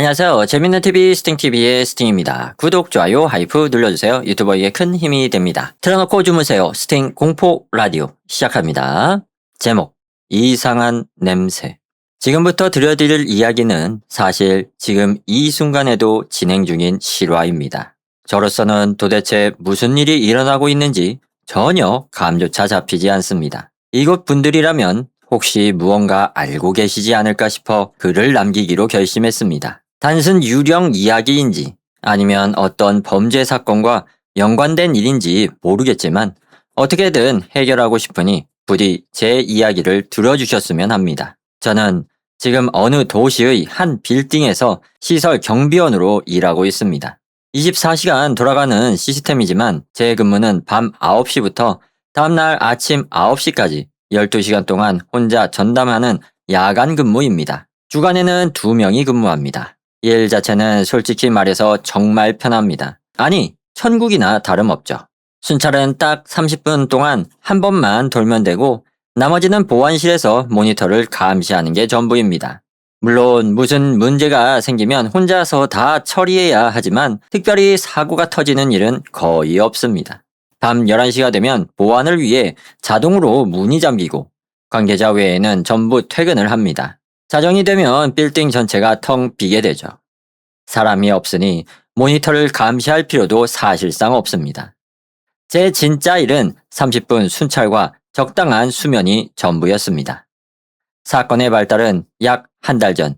안녕하세요. 재밌는 TV 스팅TV의 스팅입니다. 구독, 좋아요, 하이프 눌러주세요. 유튜버에게 큰 힘이 됩니다. 틀어놓고 주무세요. 스팅 공포 라디오 시작합니다. 제목, 이상한 냄새. 지금부터 들려드릴 이야기는 사실 지금 이 순간에도 진행 중인 실화입니다. 저로서는 도대체 무슨 일이 일어나고 있는지 전혀 감조차 잡히지 않습니다. 이곳 분들이라면 혹시 무언가 알고 계시지 않을까 싶어 글을 남기기로 결심했습니다. 단순 유령 이야기인지 아니면 어떤 범죄 사건과 연관된 일인지 모르겠지만 어떻게든 해결하고 싶으니 부디 제 이야기를 들어주셨으면 합니다. 저는 지금 어느 도시의 한 빌딩에서 시설 경비원으로 일하고 있습니다. 24시간 돌아가는 시스템이지만 제 근무는 밤 9시부터 다음날 아침 9시까지 12시간 동안 혼자 전담하는 야간 근무입니다. 주간에는 2명이 근무합니다. 일 자체는 솔직히 말해서 정말 편합니다. 아니, 천국이나 다름없죠. 순찰은 딱 30분 동안 한 번만 돌면 되고 나머지는 보안실에서 모니터를 감시하는 게 전부입니다. 물론 무슨 문제가 생기면 혼자서 다 처리해야 하지만 특별히 사고가 터지는 일은 거의 없습니다. 밤 11시가 되면 보안을 위해 자동으로 문이 잠기고 관계자 외에는 전부 퇴근을 합니다. 자정이 되면 빌딩 전체가 텅 비게 되죠. 사람이 없으니 모니터를 감시할 필요도 사실상 없습니다. 제 진짜 일은 30분 순찰과 적당한 수면이 전부였습니다. 사건의 발달은 약 한 달 전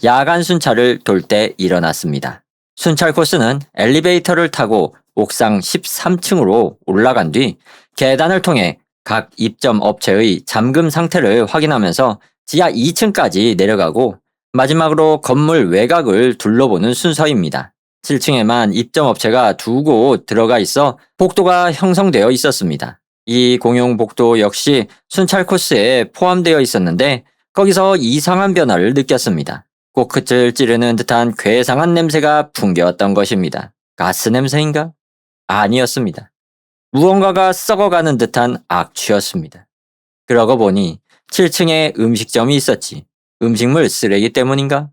야간 순찰을 돌 때 일어났습니다. 순찰 코스는 엘리베이터를 타고 옥상 13층으로 올라간 뒤 계단을 통해 각 입점 업체의 잠금 상태를 확인하면서 지하 2층까지 내려가고 마지막으로 건물 외곽을 둘러보는 순서입니다. 7층에만 입점 업체가 2곳 들어가 있어 복도가 형성되어 있었습니다. 이 공용 복도 역시 순찰 코스에 포함되어 있었는데 거기서 이상한 변화를 느꼈습니다. 코끝을 찌르는 듯한 괴상한 냄새가 풍겨왔던 것입니다. 가스 냄새인가? 아니었습니다. 무언가가 썩어가는 듯한 악취였습니다. 그러고 보니 7층에 음식점이 있었지. 음식물 쓰레기 때문인가?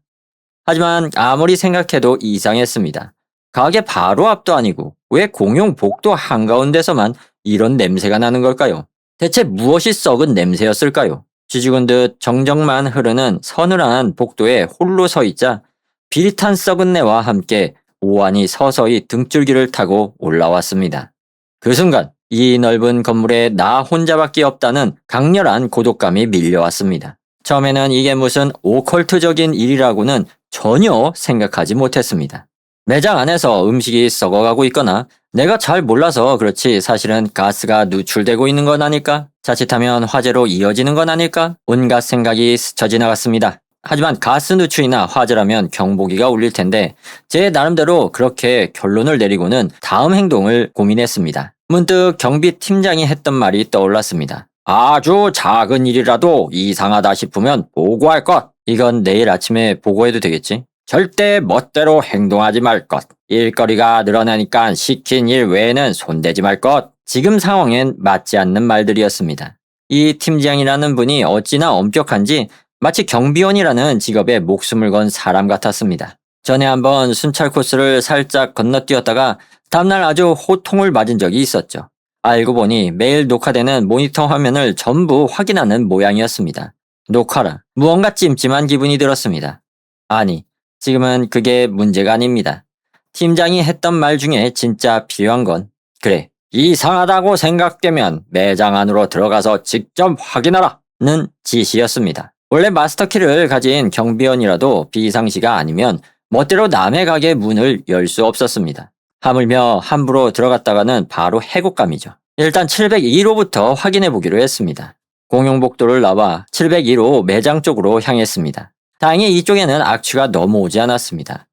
하지만 아무리 생각해도 이상했습니다. 가게 바로 앞도 아니고 왜 공용 복도 한가운데서만 이런 냄새가 나는 걸까요? 대체 무엇이 썩은 냄새였을까요? 쥐죽은 듯 정적만 흐르는 서늘한 복도에 홀로 서 있자 비릿한 썩은 내와 함께 오한이 서서히 등줄기를 타고 올라왔습니다. 그 순간 이 넓은 건물에 나 혼자밖에 없다는 강렬한 고독감이 밀려왔습니다. 처음에는 이게 무슨 오컬트적인 일이라고는 전혀 생각하지 못했습니다. 매장 안에서 음식이 썩어가고 있거나 내가 잘 몰라서 그렇지 사실은 가스가 누출되고 있는 건 아닐까? 자칫하면 화재로 이어지는 건 아닐까? 온갖 생각이 스쳐 지나갔습니다. 하지만 가스 누출이나 화재라면 경보기가 울릴 텐데 제 나름대로 그렇게 결론을 내리고는 다음 행동을 고민했습니다. 문득 경비팀장이 했던 말이 떠올랐습니다. 아주 작은 일이라도 이상하다 싶으면 보고할 것. 이건 내일 아침에 보고해도 되겠지? 절대 멋대로 행동하지 말 것. 일거리가 늘어나니까 시킨 일 외에는 손대지 말 것. 지금 상황엔 맞지 않는 말들이었습니다. 이 팀장이라는 분이 어찌나 엄격한지 마치 경비원이라는 직업에 목숨을 건 사람 같았습니다. 전에 한번 순찰 코스를 살짝 건너뛰었다가 다음날 아주 호통을 맞은 적이 있었죠. 알고 보니 매일 녹화되는 모니터 화면을 전부 확인하는 모양이었습니다. 녹화라 무언가 찜찜한 기분이 들었습니다. 아니, 지금은 그게 문제가 아닙니다. 팀장이 했던 말 중에 진짜 필요한 건 그래, 이상하다고 생각되면 매장 안으로 들어가서 직접 확인하라 는 지시였습니다. 원래 마스터키를 가진 경비원이라도 비상시가 아니면 멋대로 남의 가게 문을 열 수 없었습니다. 하물며 함부로 들어갔다가는 바로 해고감이죠. 일단 702호부터 확인해 보기로 했습니다. 공용복도를 나와 702호 매장 쪽으로 향했습니다. 다행히 이쪽에는 악취가 넘어오지 않았습니다.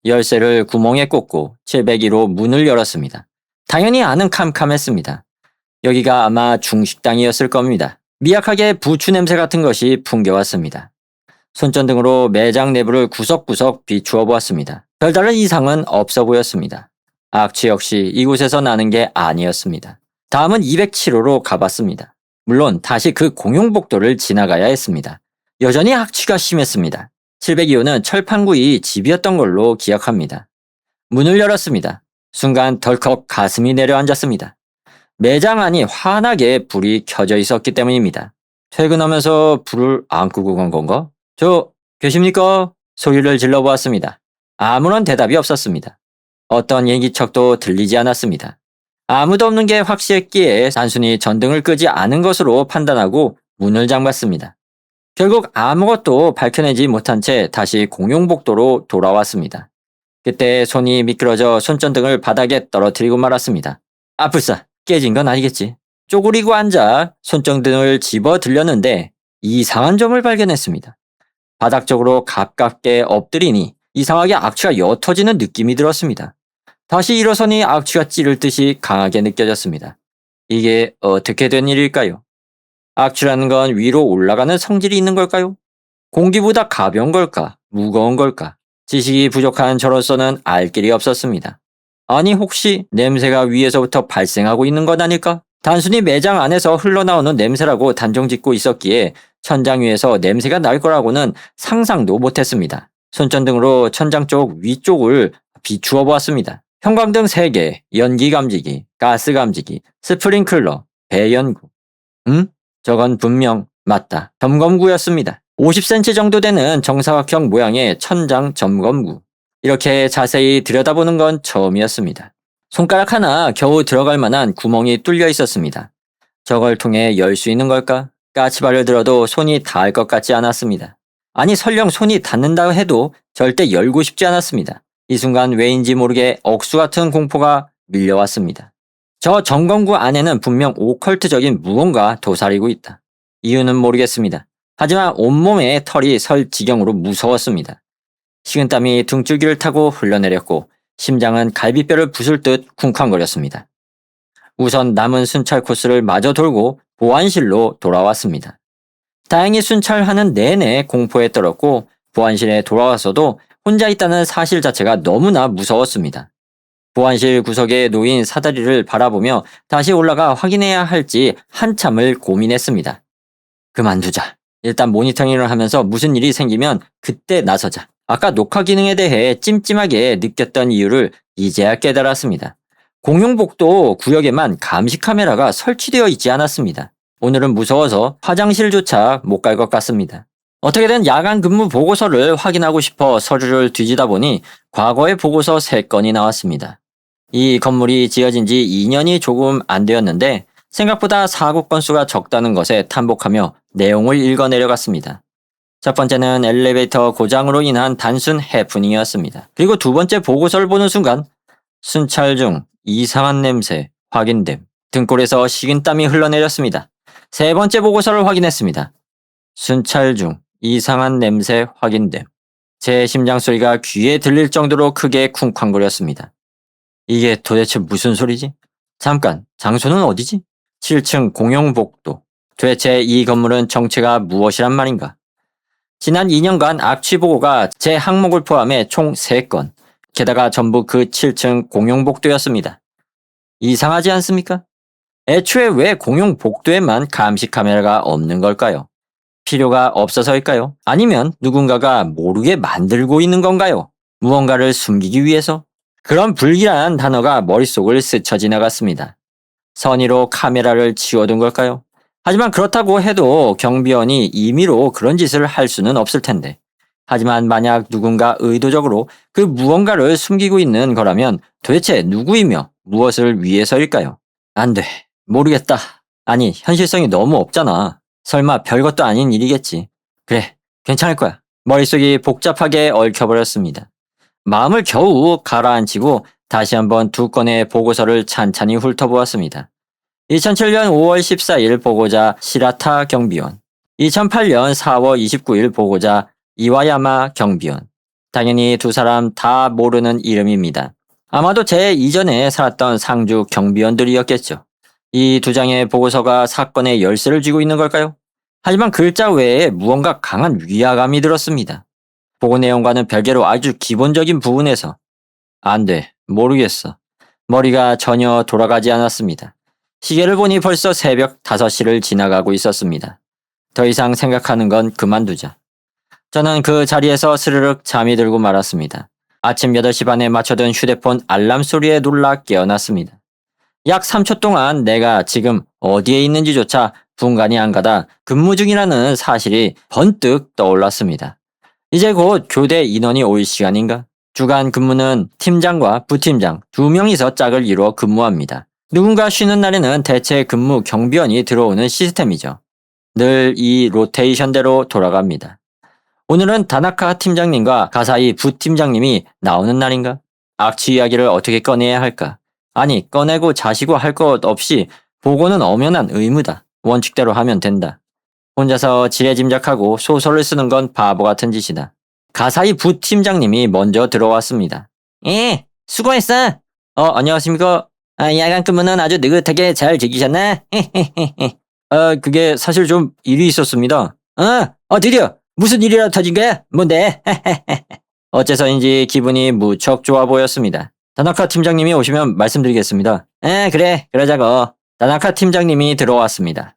열쇠를 구멍에 꽂고 701호 문을 열었습니다. 당연히 안은 캄캄했습니다. 여기가 아마 중식당이었을 겁니다. 미약하게 부추 냄새 같은 것이 풍겨왔습니다. 손전등으로 매장 내부를 구석구석 비추어 보았습니다. 별다른 이상은 없어 보였습니다. 악취 역시 이곳에서 나는 게 아니었습니다. 다음은 207호로 가봤습니다. 물론 다시 그 공용복도를 지나가야 했습니다. 여전히 악취가 심했습니다. 702호는 철판구이 집이었던 걸로 기억합니다. 문을 열었습니다. 순간 덜컥 가슴이 내려앉았습니다. 매장 안이 환하게 불이 켜져 있었기 때문입니다. 퇴근하면서 불을 안 끄고 간 건가? 저 계십니까? 소리를 질러보았습니다. 아무런 대답이 없었습니다. 어떤 얘기척도 들리지 않았습니다. 아무도 없는 게 확실했기에 단순히 전등을 끄지 않은 것으로 판단하고 문을 잠갔습니다. 결국 아무것도 밝혀내지 못한 채 다시 공용복도로 돌아왔습니다. 그때 손이 미끄러져 손전등을 바닥에 떨어뜨리고 말았습니다. 아플싸, 깨진 건 아니겠지. 쪼그리고 앉아 손전등을 집어 들렸는데 이상한 점을 발견했습니다. 바닥 쪽으로 가깝게 엎드리니 이상하게 악취가 옅어지는 느낌이 들었습니다. 다시 일어서니 악취가 찌를 듯이 강하게 느껴졌습니다. 이게 어떻게 된 일일까요? 악취라는 건 위로 올라가는 성질이 있는 걸까요? 공기보다 가벼운 걸까? 무거운 걸까? 지식이 부족한 저로서는 알 길이 없었습니다. 아니 혹시 냄새가 위에서부터 발생하고 있는 건 아닐까? 단순히 매장 안에서 흘러나오는 냄새라고 단정짓고 있었기에 천장 위에서 냄새가 날 거라고는 상상도 못했습니다. 손전등으로 천장 쪽 위쪽을 비추어 보았습니다. 형광등 3개, 연기 감지기, 가스 감지기, 스프링클러, 배연구. 저건 분명 맞다. 점검구였습니다. 50cm 정도 되는 정사각형 모양의 천장 점검구. 이렇게 자세히 들여다보는 건 처음이었습니다. 손가락 하나 겨우 들어갈 만한 구멍이 뚫려 있었습니다. 저걸 통해 열 수 있는 걸까? 까치발을 들어도 손이 닿을 것 같지 않았습니다. 아니 설령 손이 닿는다 해도 절대 열고 싶지 않았습니다. 이 순간 왜인지 모르게 억수 같은 공포가 밀려왔습니다. 저 점검구 안에는 분명 오컬트적인 무언가 도사리고 있다. 이유는 모르겠습니다. 하지만 온몸에 털이 설 지경으로 무서웠습니다. 식은땀이 등줄기를 타고 흘러내렸고 심장은 갈비뼈를 부술 듯 쿵쾅거렸습니다. 우선 남은 순찰 코스를 마저 돌고 보안실로 돌아왔습니다. 다행히 순찰하는 내내 공포에 떨었고 보안실에 돌아와서도 혼자 있다는 사실 자체가 너무나 무서웠습니다. 보안실 구석에 놓인 사다리를 바라보며 다시 올라가 확인해야 할지 한참을 고민했습니다. 그만두자. 일단 모니터링을 하면서 무슨 일이 생기면 그때 나서자. 아까 녹화 기능에 대해 찜찜하게 느꼈던 이유를 이제야 깨달았습니다. 공용복도 구역에만 감시 카메라가 설치되어 있지 않았습니다. 오늘은 무서워서 화장실조차 못 갈 것 같습니다. 어떻게든 야간 근무 보고서를 확인하고 싶어 서류를 뒤지다 보니 과거의 보고서 3건이 나왔습니다. 이 건물이 지어진 지 2년이 조금 안 되었는데 생각보다 사고 건수가 적다는 것에 탐복하며 내용을 읽어 내려갔습니다. 첫 번째는 엘리베이터 고장으로 인한 단순 해프닝이었습니다. 그리고 두 번째 보고서를 보는 순간 순찰 중 이상한 냄새 확인됨. 등골에서 식은땀이 흘러내렸습니다. 세 번째 보고서를 확인했습니다. 순찰 중 이상한 냄새 확인됨. 제 심장 소리가 귀에 들릴 정도로 크게 쿵쾅거렸습니다. 이게 도대체 무슨 소리지? 잠깐, 장소는 어디지? 7층 공용복도. 도대체 이 건물은 정체가 무엇이란 말인가? 지난 2년간 악취 보고가 제 항목을 포함해 총 3건. 게다가 전부 그 7층 공용복도였습니다. 이상하지 않습니까? 애초에 왜 공용복도에만 감시 카메라가 없는 걸까요? 필요가 없어서일까요? 아니면 누군가가 모르게 만들고 있는 건가요? 무언가를 숨기기 위해서? 그런 불길한 단어가 머릿속을 스쳐 지나갔습니다. 선의로 카메라를 치워둔 걸까요? 하지만 그렇다고 해도 경비원이 임의로 그런 짓을 할 수는 없을 텐데. 하지만 만약 누군가 의도적으로 그 무언가를 숨기고 있는 거라면 도대체 누구이며 무엇을 위해서일까요? 안 돼. 모르겠다. 아니, 현실성이 너무 없잖아. 설마 별것도 아닌 일이겠지. 그래, 괜찮을 거야. 머릿속이 복잡하게 얽혀버렸습니다. 마음을 겨우 가라앉히고 다시 한번 2건의 보고서를 찬찬히 훑어보았습니다. 2007년 5월 14일 보고자 시라타 경비원, 2008년 4월 29일 보고자 이와야마 경비원. 당연히 두 사람 다 모르는 이름입니다. 아마도 제 이전에 살았던 상주 경비원들이었겠죠. 이 2장의 보고서가 사건의 열쇠를 쥐고 있는 걸까요? 하지만 글자 외에 무언가 강한 위화감이 들었습니다. 보고 내용과는 별개로 아주 기본적인 부분에서 안 돼, 모르겠어. 머리가 전혀 돌아가지 않았습니다. 시계를 보니 벌써 새벽 5시를 지나가고 있었습니다. 더 이상 생각하는 건 그만두자. 저는 그 자리에서 스르륵 잠이 들고 말았습니다. 아침 8시 반에 맞춰둔 휴대폰 알람 소리에 놀라 깨어났습니다. 약 3초 동안 내가 지금 어디에 있는지조차 분간이 안 가다 근무 중이라는 사실이 번뜩 떠올랐습니다. 이제 곧 교대 인원이 올 시간인가? 주간 근무는 팀장과 부팀장 2명이서 짝을 이루어 근무합니다. 누군가 쉬는 날에는 대체 근무 경비원이 들어오는 시스템이죠. 늘 이 로테이션대로 돌아갑니다. 오늘은 다나카 팀장님과 가사이 부팀장님이 나오는 날인가? 악취 이야기를 어떻게 꺼내야 할까? 아니, 꺼내고 자시고 할 것 없이 보고는 엄연한 의무다. 원칙대로 하면 된다. 혼자서 지레짐작하고 소설을 쓰는 건 바보 같은 짓이다. 가사이 부팀장님이 먼저 들어왔습니다. 예, 수고했어. 안녕하십니까? 야간 근무는 아주 느긋하게 잘 즐기셨나? 그게 사실 좀 일이 있었습니다. 드디어 무슨 일이라 터진 거야? 뭔데? 어째서인지 기분이 무척 좋아 보였습니다. 다나카 팀장님이 오시면 말씀드리겠습니다. 그래, 그러자고. 다나카 팀장님이 들어왔습니다.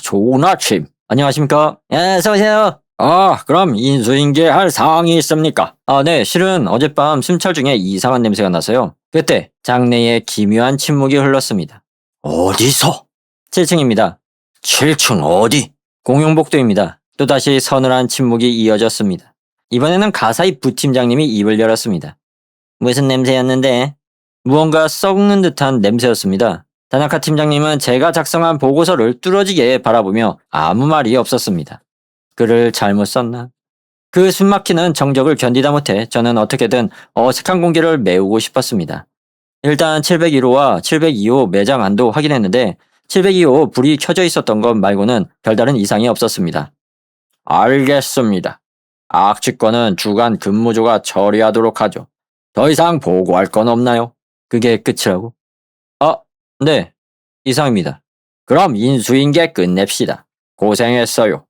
좋은 아침. 안녕하십니까? 어서오세요. 그럼 인수인계할 사항이 있습니까? 네, 실은 어젯밤 순찰 중에 이상한 냄새가 나서요. 그때 장내에 기묘한 침묵이 흘렀습니다. 어디서? 7층입니다. 7층 어디? 공용복도입니다. 또다시 서늘한 침묵이 이어졌습니다. 이번에는 가사이 부팀장님이 입을 열었습니다. 무슨 냄새였는데? 무언가 썩는 듯한 냄새였습니다. 다나카 팀장님은 제가 작성한 보고서를 뚫어지게 바라보며 아무 말이 없었습니다. 글을 잘못 썼나? 그 숨막히는 정적을 견디다 못해 저는 어떻게든 어색한 공기를 메우고 싶었습니다. 일단 701호와 702호 매장 안도 확인했는데 702호 불이 켜져 있었던 것 말고는 별다른 이상이 없었습니다. 알겠습니다. 악취권은 주간 근무조가 처리하도록 하죠. 더 이상 보고할 건 없나요? 그게 끝이라고? 네, 이상입니다. 그럼 인수인계 끝냅시다. 고생했어요.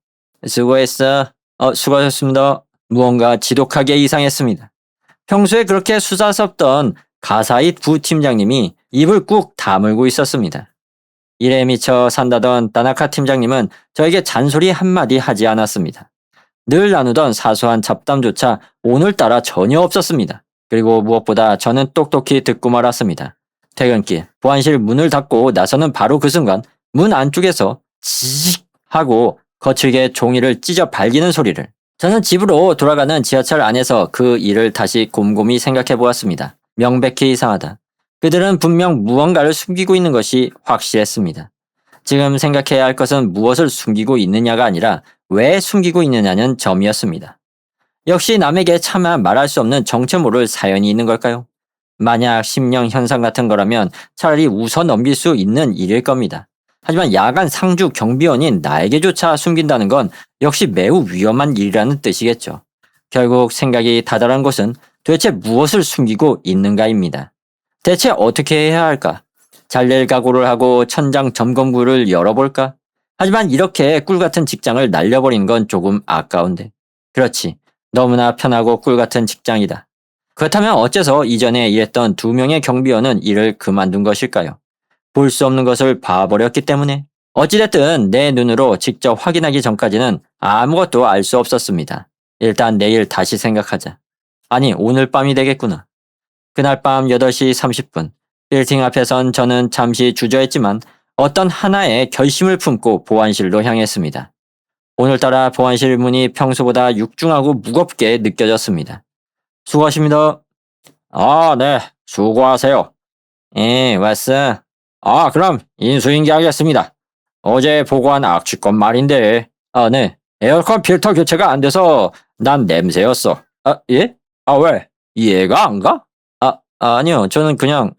수고했어. 수고하셨습니다. 무언가 지독하게 이상했습니다. 평소에 그렇게 수다스럽던 가사이 부팀장님이 입을 꾹 다물고 있었습니다. 일에 미쳐 산다던 다나카 팀장님은 저에게 잔소리 한마디 하지 않았습니다. 늘 나누던 사소한 잡담조차 오늘따라 전혀 없었습니다. 그리고 무엇보다 저는 똑똑히 듣고 말았습니다. 퇴근길 보안실 문을 닫고 나서는 바로 그 순간 문 안쪽에서 지직 하고 거칠게 종이를 찢어 발기는 소리를. 저는 집으로 돌아가는 지하철 안에서 그 일을 다시 곰곰이 생각해 보았습니다. 명백히 이상하다. 그들은 분명 무언가를 숨기고 있는 것이 확실했습니다. 지금 생각해야 할 것은 무엇을 숨기고 있느냐가 아니라 왜 숨기고 있느냐는 점이었습니다. 역시 남에게 차마 말할 수 없는 정체 모를 사연이 있는 걸까요? 만약 심령 현상 같은 거라면 차라리 웃어 넘길 수 있는 일일 겁니다. 하지만 야간 상주 경비원인 나에게조차 숨긴다는 건 역시 매우 위험한 일이라는 뜻이겠죠. 결국 생각이 다다른 것은 도대체 무엇을 숨기고 있는가입니다. 대체 어떻게 해야 할까? 잘릴 각오를 하고 천장 점검구를 열어볼까? 하지만 이렇게 꿀같은 직장을 날려버린 건 조금 아까운데. 그렇지. 너무나 편하고 꿀같은 직장이다. 그렇다면 어째서 이전에 일했던 2명의 경비원은 일을 그만둔 것일까요? 볼 수 없는 것을 봐버렸기 때문에. 어찌됐든 내 눈으로 직접 확인하기 전까지는 아무것도 알 수 없었습니다. 일단 내일 다시 생각하자. 아니, 오늘 밤이 되겠구나. 그날 밤 8시 30분. 빌딩 앞에선 저는 잠시 주저했지만 어떤 하나의 결심을 품고 보안실로 향했습니다. 오늘따라 보안실 문이 평소보다 육중하고 무겁게 느껴졌습니다. 수고하십니다. 네. 수고하세요. 왔어. 그럼 인수인계 하겠습니다. 어제 보고한 악취권 말인데. 네. 에어컨 필터 교체가 안 돼서 난 냄새였어. 예? 왜? 이해가 안 가? 아니요. 저는 그냥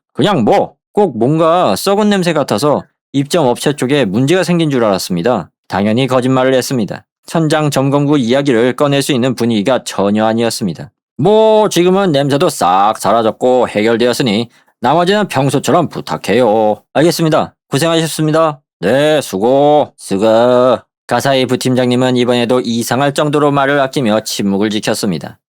꼭 뭔가 썩은 냄새 같아서 입점 업체 쪽에 문제가 생긴 줄 알았습니다. 당연히 거짓말을 했습니다. 천장 점검구 이야기를 꺼낼 수 있는 분위기가 전혀 아니었습니다. 지금은 냄새도 싹 사라졌고 해결되었으니 나머지는 평소처럼 부탁해요. 알겠습니다. 고생하셨습니다. 네, 수고. 가사이 부팀장님은 이번에도 이상할 정도로 말을 아끼며 침묵을 지켰습니다.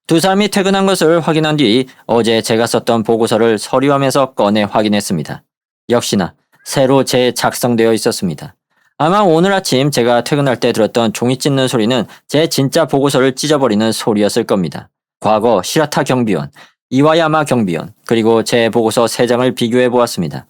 두 사람이 퇴근한 것을 확인한 뒤 어제 제가 썼던 보고서를 서류함에서 꺼내 확인했습니다. 역시나 새로 재작성되어 있었습니다. 아마 오늘 아침 제가 퇴근할 때 들었던 종이 찢는 소리는 제 진짜 보고서를 찢어버리는 소리였을 겁니다. 과거 시라타 경비원, 이와야마 경비원, 그리고 제 보고서 3장을 비교해 보았습니다.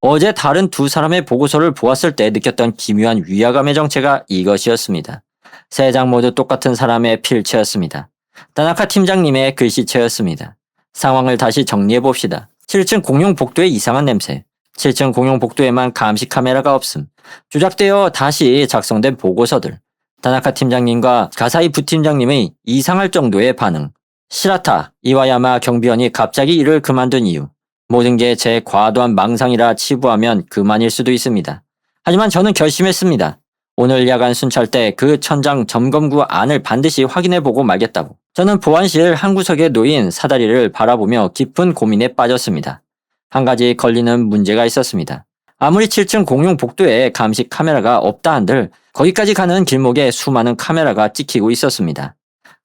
어제 다른 두 사람의 보고서를 보았을 때 느꼈던 기묘한 위화감의 정체가 이것이었습니다. 3장 모두 똑같은 사람의 필체였습니다. 다나카 팀장님의 글씨체였습니다. 상황을 다시 정리해 봅시다. 7층 공용 복도의 이상한 냄새, 7층 공용 복도에만 감시 카메라가 없음, 조작되어 다시 작성된 보고서들, 다나카 팀장님과 가사이 부팀장님의 이상할 정도의 반응, 시라타, 이와야마 경비원이 갑자기 일을 그만둔 이유, 모든 게 제 과도한 망상이라 치부하면 그만일 수도 있습니다. 하지만 저는 결심했습니다. 오늘 야간 순찰 때 그 천장 점검구 안을 반드시 확인해보고 말겠다고. 저는 보안실 한 구석에 놓인 사다리를 바라보며 깊은 고민에 빠졌습니다. 한 가지 걸리는 문제가 있었습니다. 아무리 7층 공용 복도에 감시 카메라가 없다 한들 거기까지 가는 길목에 수많은 카메라가 찍히고 있었습니다.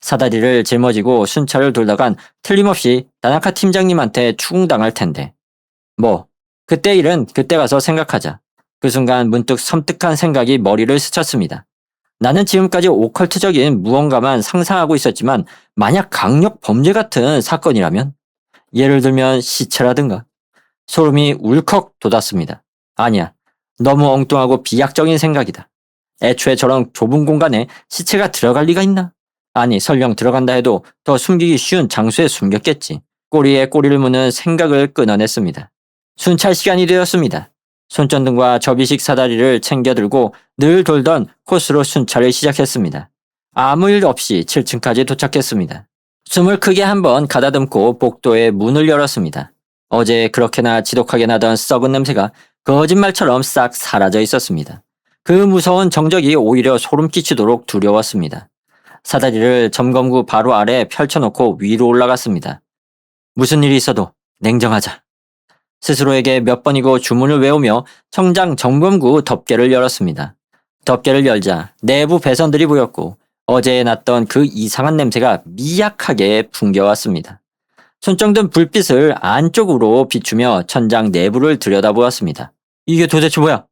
사다리를 짊어지고 순찰을 돌다간 틀림없이 다나카 팀장님한테 추궁당할 텐데. 그때 일은 그때 가서 생각하자. 그 순간 문득 섬뜩한 생각이 머리를 스쳤습니다. 나는 지금까지 오컬트적인 무언가만 상상하고 있었지만 만약 강력 범죄 같은 사건이라면? 예를 들면 시체라든가. 소름이 울컥 돋았습니다. 아니야. 너무 엉뚱하고 비약적인 생각이다. 애초에 저런 좁은 공간에 시체가 들어갈 리가 있나? 아니 설령 들어간다 해도 더 숨기기 쉬운 장소에 숨겼겠지. 꼬리에 꼬리를 무는 생각을 끊어냈습니다. 순찰 시간이 되었습니다. 손전등과 접이식 사다리를 챙겨 들고 늘 돌던 코스로 순찰을 시작했습니다. 아무 일 없이 7층까지 도착했습니다. 숨을 크게 한번 가다듬고 복도의 문을 열었습니다. 어제 그렇게나 지독하게 나던 썩은 냄새가 거짓말처럼 싹 사라져 있었습니다. 그 무서운 정적이 오히려 소름 끼치도록 두려웠습니다. 사다리를 점검구 바로 아래 펼쳐놓고 위로 올라갔습니다. 무슨 일이 있어도 냉정하자. 스스로에게 몇 번이고 주문을 외우며 청장 점검구 덮개를 열었습니다. 덮개를 열자 내부 배선들이 보였고 어제 났던 그 이상한 냄새가 미약하게 풍겨왔습니다. 손정든 불빛을 안쪽으로 비추며 천장 내부를 들여다보았습니다. 이게 도대체 뭐야?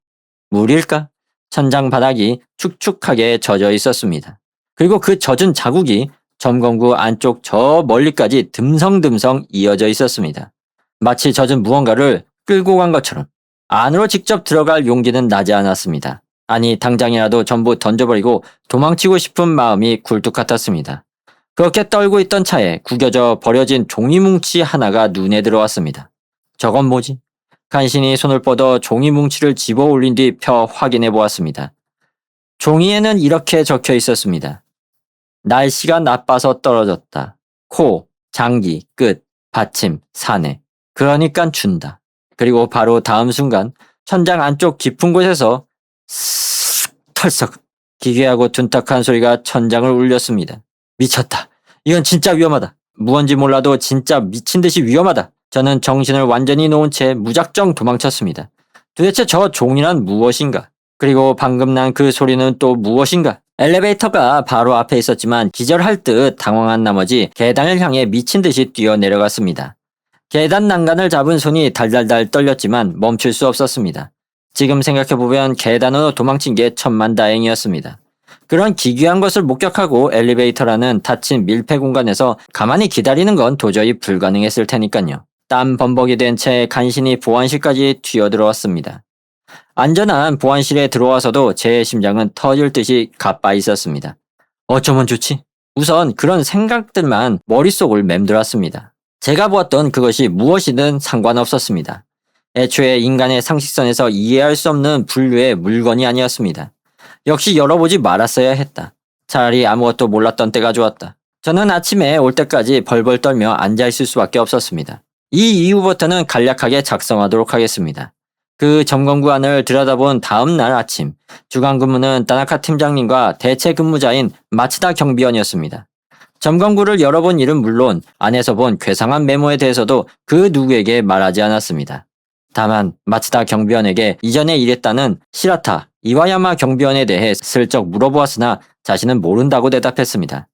물일까? 천장 바닥이 축축하게 젖어 있었습니다. 그리고 그 젖은 자국이 점검구 안쪽 저 멀리까지 듬성듬성 이어져 있었습니다. 마치 젖은 무언가를 끌고 간 것처럼 안으로 직접 들어갈 용기는 나지 않았습니다. 아니 당장이라도 전부 던져버리고 도망치고 싶은 마음이 굴뚝 같았습니다. 그렇게 떨고 있던 차에 구겨져 버려진 종이뭉치 하나가 눈에 들어왔습니다. 저건 뭐지? 간신히 손을 뻗어 종이뭉치를 집어 올린 뒤 펴 확인해 보았습니다. 종이에는 이렇게 적혀 있었습니다. 날씨가 나빠서 떨어졌다. 코, 장기, 끝, 받침, 사내. 그러니깐 준다. 그리고 바로 다음 순간 천장 안쪽 깊은 곳에서 스스스 털썩 기괴하고 둔탁한 소리가 천장을 울렸습니다. 미쳤다. 이건 진짜 위험하다. 무언지 몰라도 진짜 미친 듯이 위험하다. 저는 정신을 완전히 놓은 채 무작정 도망쳤습니다. 도대체 저 종이란 무엇인가? 그리고 방금 난 그 소리는 또 무엇인가? 엘리베이터가 바로 앞에 있었지만 기절할 듯 당황한 나머지 계단을 향해 미친 듯이 뛰어 내려갔습니다. 계단 난간을 잡은 손이 달달달 떨렸지만 멈출 수 없었습니다. 지금 생각해보면 계단으로 도망친 게 천만다행이었습니다. 그런 기괴한 것을 목격하고 엘리베이터라는 닫힌 밀폐 공간에서 가만히 기다리는 건 도저히 불가능했을 테니까요. 땀 범벅이 된 채 간신히 보안실까지 튀어들어왔습니다. 안전한 보안실에 들어와서도 제 심장은 터질 듯이 가빠 있었습니다. 어쩌면 좋지? 우선 그런 생각들만 머릿속을 맴돌았습니다. 제가 보았던 그것이 무엇이든 상관없었습니다. 애초에 인간의 상식선에서 이해할 수 없는 분류의 물건이 아니었습니다. 역시 열어보지 말았어야 했다. 차라리 아무것도 몰랐던 때가 좋았다. 저는 아침에 올 때까지 벌벌 떨며 앉아있을 수밖에 없었습니다. 이 이후부터는 간략하게 작성하도록 하겠습니다. 그 점검구안을 들여다본 다음 날 아침, 주간 근무는 다나카 팀장님과 대체 근무자인 마츠다 경비원이었습니다. 점검구를 열어본 일은 물론 안에서 본 괴상한 메모에 대해서도 그 누구에게 말하지 않았습니다. 다만 마츠다 경비원에게 이전에 일했다는 시라타, 이와야마 경비원에 대해 슬쩍 물어보았으나 자신은 모른다고 대답했습니다.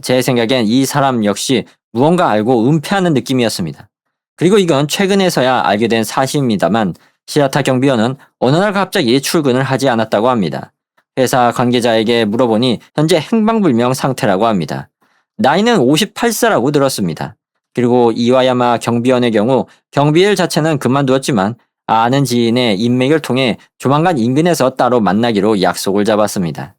제 생각엔 이 사람 역시 무언가 알고 은폐하는 느낌이었습니다. 그리고 이건 최근에서야 알게 된 사실입니다만 시라타 경비원은 어느 날 갑자기 출근을 하지 않았다고 합니다. 회사 관계자에게 물어보니 현재 행방불명 상태라고 합니다. 나이는 58세라고 들었습니다. 그리고 이와야마 경비원의 경우 경비일 자체는 그만두었지만 아는 지인의 인맥을 통해 조만간 인근에서 따로 만나기로 약속을 잡았습니다.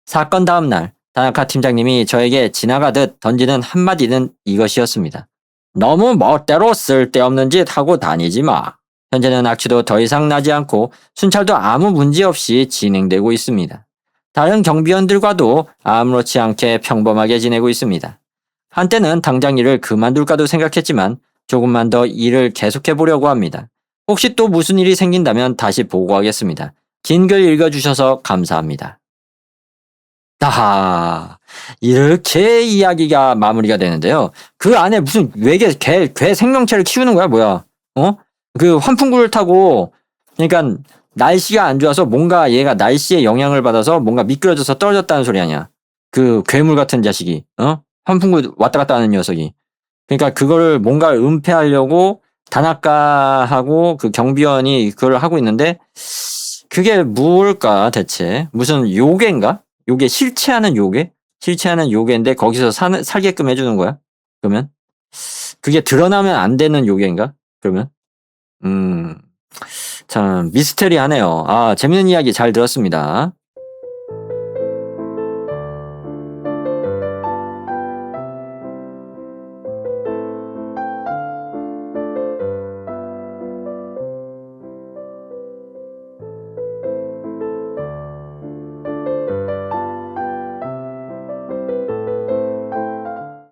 사건 다음 날 다나카 팀장님이 저에게 지나가듯 던지는 한마디는 이것이었습니다. 너무 멋대로 쓸데없는 짓 하고 다니지 마. 현재는 악취도 더 이상 나지 않고 순찰도 아무 문제 없이 진행되고 있습니다. 다른 경비원들과도 아무렇지 않게 평범하게 지내고 있습니다. 한때는 당장 일을 그만둘까도 생각했지만 조금만 더 일을 계속해 보려고 합니다. 혹시 또 무슨 일이 생긴다면 다시 보고하겠습니다. 긴 글 읽어주셔서 감사합니다. 아하, 이렇게 이야기가 마무리가 되는데요. 그 안에 무슨 외계 괴 생명체를 키우는 거야, 뭐야? 어? 그 환풍구를 타고, 그러니까 날씨가 안 좋아서 뭔가 얘가 날씨에 영향을 받아서 뭔가 미끄러져서 떨어졌다는 소리 아니야. 그 괴물 같은 자식이, 환풍구 왔다 갔다 하는 녀석이. 그러니까 그거를 뭔가를 은폐하려고 다나카하고 그 경비원이 그걸 하고 있는데, 그게 뭘까 대체? 무슨 요괴인가? 요괴 실체하는 요괴? 실체하는 요괴인데 거기서 살게끔 해주는 거야? 그러면? 그게 드러나면 안 되는 요괴인가? 그러면? 참 미스테리하네요. 아, 재밌는 이야기 잘 들었습니다.